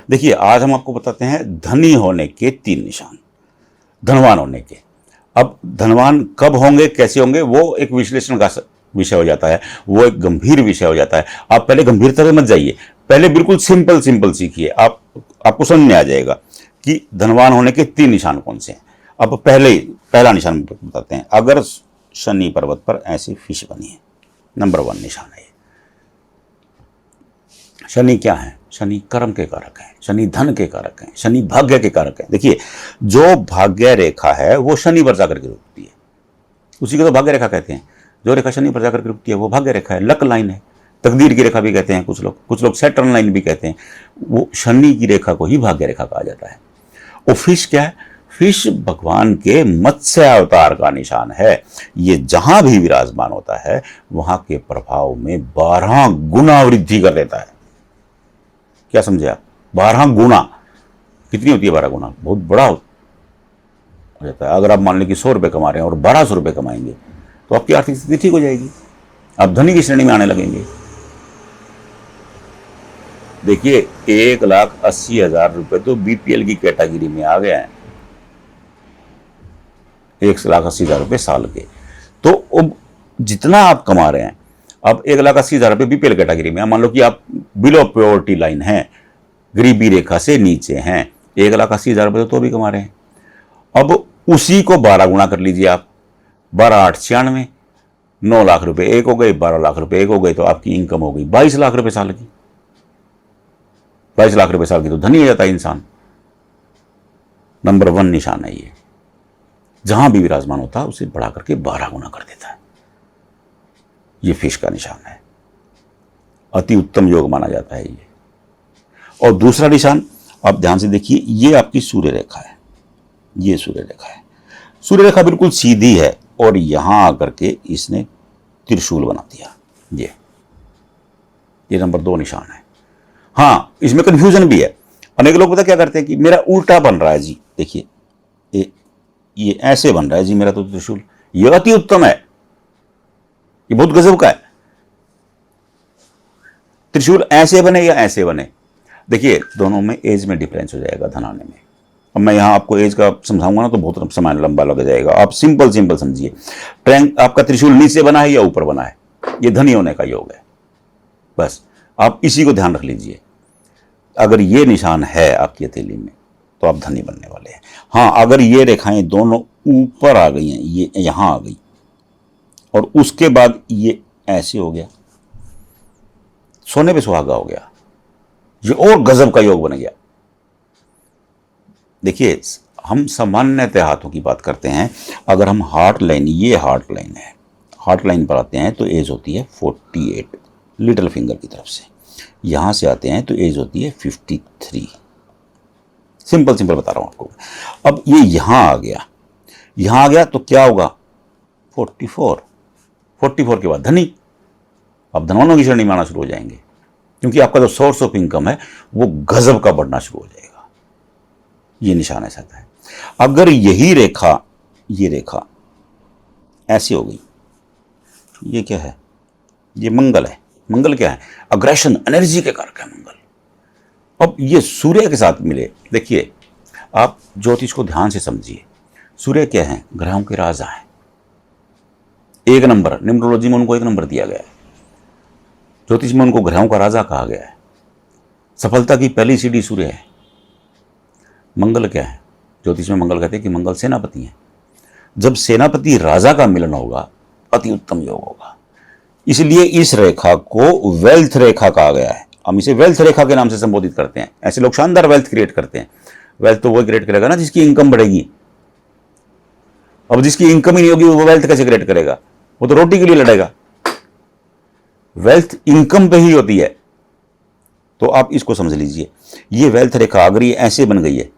देखिए, आज हम आपको बताते हैं धनी होने के 3 निशान, धनवान होने के। अब धनवान कब होंगे, कैसे होंगे, वो एक विश्लेषण का विषय हो जाता है, वो एक गंभीर विषय हो जाता है। आप पहले गंभीरता से मत जाइए, पहले बिल्कुल सिंपल सिंपल सीखिए, आपको समझ में आ जाएगा कि धनवान होने के 3 निशान कौन से हैं। अब पहला निशान बताते हैं। अगर शनि पर्वत पर ऐसी फिश बनी है, नंबर 1 निशान है। शनि क्या है? शनि कर्म के कारक है, शनि धन के कारक है, शनि भाग्य के कारक है। देखिए, जो भाग्य रेखा है वो शनि पर जाकर के रुकती है, उसी को तो भाग्य रेखा कहते हैं। जो रेखा शनि पर जाकर के रुकती है वो भाग्य रेखा है, लक लाइन है, तकदीर की रेखा भी कहते हैं कुछ लोग सैटर्न लाइन भी कहते हैं। वो शनि की रेखा को ही भाग्य रेखा कहा जाता है। वो फिश क्या है? फिश भगवान के मत्स्य अवतार का निशान है। ये जहां भी विराजमान होता है वहां के प्रभाव में 12 गुना वृद्धि कर देता है। क्या समझे आप? 12 गुना। कितनी होती है 12 गुना? बहुत बड़ा हो जाता है। अगर आप मान लें कि 100 रुपये कमा रहे हैं और 1200 रुपये कमाएंगे तो आपकी आर्थिक स्थिति ठीक हो जाएगी, आप धनी की श्रेणी में आने लगेंगे। देखिए, 1,80,000 रुपये तो बीपीएल की कैटेगरी में आ गया है, 1,80,000 रुपये साल के। तो अब जितना आप कमा रहे हैं, अब 1,80,000 रुपये बीपीएल कैटेगरी में, मान लो कि आप बिलो प्योरिटी लाइन हैं, गरीबी रेखा से नीचे हैं, 1,80,000 रुपये तो भी कमा रहे हैं। अब उसी को 12 गुना कर लीजिए आप, 12 8 96, 9 लाख रुपए एक हो गए, 12 लाख रुपए एक हो गए, तो आपकी इनकम हो गई 22 लाख रुपए साल की। 22 लाख रुपए साल की तो धनी हो जाता है इंसान। नंबर 1 निशान है ये, जहां भी विराजमान होता है उसे बढ़ा करके 12 गुना कर देता है। ये फिश का निशान है, अति उत्तम योग माना जाता है ये। और दूसरा निशान आप ध्यान से देखिए, ये आपकी सूर्य रेखा है, ये सूर्य रेखा है। सूर्य रेखा बिल्कुल सीधी है और यहां आकर के इसने त्रिशूल बना दिया। ये नंबर 2 निशान है। हाँ, इसमें कंफ्यूजन भी है। अनेक लोग पता क्या करते हैं कि मेरा उल्टा बन रहा है जी, देखिए ये ऐसे बन रहा है जी मेरा तो त्रिशूल। ये अति उत्तम है, ये बहुत गजब का है। त्रिशूल ऐसे बने या ऐसे बने, देखिए दोनों में एज में डिफरेंस हो जाएगा धन आने में। अब मैं यहां आपको एज का समझाऊंगा ना तो बहुत समय लंबा लग जाएगा। आप सिंपल समझिए, ट्रैंक आपका त्रिशूल नीचे बना है या ऊपर बना है, ये धनी होने का योग है। बस आप इसी को ध्यान रख लीजिए। अगर ये निशान है आपकी हथेली में तो आप धनी बनने वाले हैं। हाँ, अगर ये रेखाएं दोनों ऊपर आ गई हैं, ये यहां आ गई और उसके बाद ये ऐसे हो गया, सोने पे सुहागा हो गया, ये और गजब का योग बन गया। देखिए, हम सामान्यतः हाथों की बात करते हैं। अगर हम हार्ट लाइन, ये हार्ट लाइन है, हार्ट लाइन पर आते हैं तो एज होती है 48 लिटिल फिंगर की तरफ से। यहां से आते हैं तो एज होती है 53। सिंपल बता रहा हूं आपको। अब ये यहां आ गया तो क्या होगा? 44 के बाद धनी। अब धनवानों की श्रेणी में आना शुरू हो जाएंगे, क्योंकि आपका जो सोर्स ऑफ इनकम है वो गजब का बढ़ना शुरू हो जाएगा। ये निशान ऐसा है। अगर यही रेखा, ये रेखा ऐसी हो गई, ये क्या है? ये मंगल है। मंगल क्या है? अग्रेशन, एनर्जी के कारक है मंगल। अब ये सूर्य के साथ मिले। देखिए, आप ज्योतिष को ध्यान से समझिए। सूर्य क्या है? ग्रहों के राजा है। 1 नंबर, न्यूमरोलॉजी में उनको 1 नंबर दिया गया है। ज्योतिष में उनको ग्रहों का राजा कहा गया है। सफलता की पहली सीढ़ी सूर्य है। मंगल क्या है? ज्योतिष में मंगल कहते हैं कि मंगल सेनापति है। जब सेनापति राजा का मिलन होगा, अति उत्तम योग होगा। इसलिए इस रेखा को वेल्थ रेखा कहा गया है। हम इसे वेल्थ रेखा के नाम से संबोधित करते हैं। ऐसे लोग शानदार वेल्थ क्रिएट करते हैं। वेल्थ तो वो क्रिएट करेगा ना जिसकी इनकम बढ़ेगी। अब जिसकी इनकम ही नहीं होगी वो वेल्थ कैसे क्रिएट करेगा? वो तो रोटी के लिए लड़ेगा। वेल्थ इनकम पे ही होती है। तो आप इसको समझ लीजिए, ये वेल्थ रेखा अगर ये ऐसे बन गई है,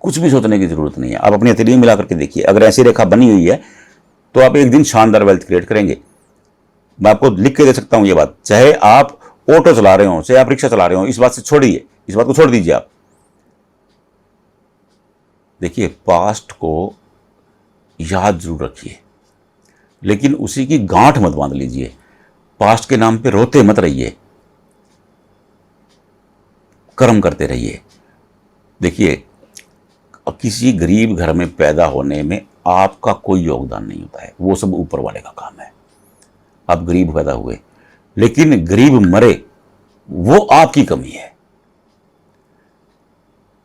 कुछ भी सोचने की जरूरत नहीं है। आप अपनी हथेली में मिला करके देखिए, अगर ऐसी रेखा बनी हुई है तो आप एक दिन शानदार वेल्थ क्रिएट करेंगे। मैं आपको लिख के दे सकता हूं ये बात। चाहे आप ऑटो चला रहे हो, चाहे आप रिक्शा चला रहे हो, इस बात से छोड़िए, इस बात को छोड़ दीजिए आप। देखिए, पास्ट को याद जरूर रखिए, लेकिन उसी की गांठ मत बांध लीजिए। पास्ट के नाम पे रोते मत रहिए। कर्म करते रहिए। देखिए, किसी गरीब घर में पैदा होने में आपका कोई योगदान नहीं होता है, वो सब ऊपर वाले का काम है। आप गरीब पैदा हुए, लेकिन गरीब मरे, वो आपकी कमी है।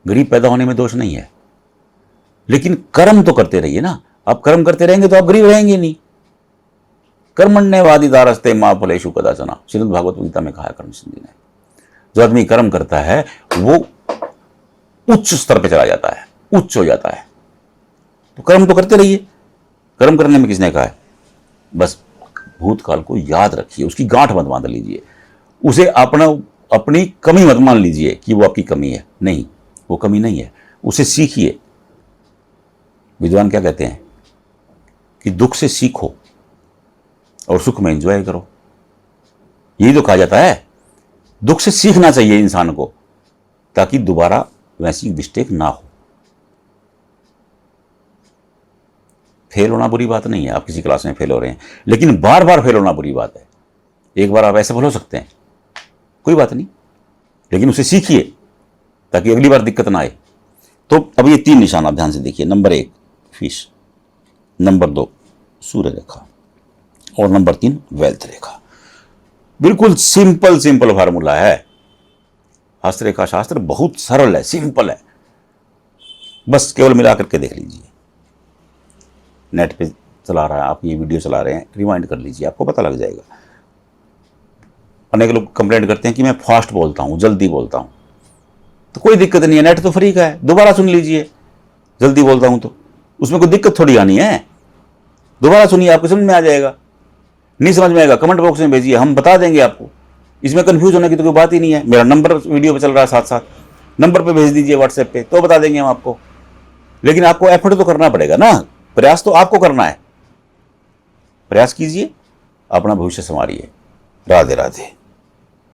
गरीब पैदा होने में दोष नहीं है, लेकिन कर्म तो करते रहिए ना। आप कर्म करते रहेंगे तो आप गरीब रहेंगे नहीं। कर्मण्यवादितारस्ते मां फलेषु कदाचन, श्रीमद् भागवत गीता में कहा है कर्म सिद्धि ने। जो आदमी कर्म करता है वो उच्च स्तर पे चला जाता है, उच्च हो जाता है। तो कर्म तो करते रहिए। कर्म करने में किसने कहा है? बस भूतकाल को याद रखिए, उसकी गांठ मत बांध लीजिए, उसे अपनी कमी मत मान लीजिए कि वो आपकी कमी है। नहीं, वो कमी नहीं है, उसे सीखिए। विद्वान क्या कहते हैं कि दुख से सीखो और सुख में एंजॉय करो। यही तो कहा जाता है। दुख से सीखना चाहिए इंसान को, ताकि दोबारा वैसी मिस्टेक ना हो। फेल होना बुरी बात नहीं है, आप किसी क्लास में फेल हो रहे हैं, लेकिन बार बार फेल होना बुरी बात है। एक बार आप ऐसे फेल हो सकते हैं, कोई बात नहीं, लेकिन उसे सीखिए ताकि अगली बार दिक्कत ना आए। तो अब ये 3 निशान आप ध्यान से देखिए। नंबर 1 फिश, नंबर 2 सूर्य रेखा, और नंबर 3 वेल्थ रेखा। बिल्कुल सिंपल फार्मूला है। हस्तरेखा शास्त्र बहुत सरल है, सिंपल है। बस केवल मिला करके देख लीजिए। नेट पे चला रहा है, आप ये वीडियो चला रहे हैं, रिवाइंड कर लीजिए, आपको पता लग जाएगा। अनेक लोग कंप्लेंट करते हैं कि मैं फास्ट बोलता हूं, जल्दी बोलता हूं। तो कोई दिक्कत नहीं है, नेट तो फ्री का है, दोबारा सुन लीजिए। जल्दी बोलता हूं तो उसमें कोई दिक्कत थोड़ी आनी है। दोबारा सुनिए, आपको समझ में आ जाएगा। नहीं समझ में आएगा कमेंट बॉक्स में भेजिए, हम बता देंगे आपको। इसमें कंफ्यूज होने की तो कोई बात ही नहीं है। मेरा नंबर वीडियो पे चल रहा है, साथ साथ नंबर पे भेज दीजिए व्हाट्सएप पे, तो बता देंगे हम आपको। लेकिन आपको एफर्ट तो करना पड़ेगा ना, प्रयास तो आपको करना है। प्रयास कीजिए, अपना भविष्य संवारिए। राधे राधे।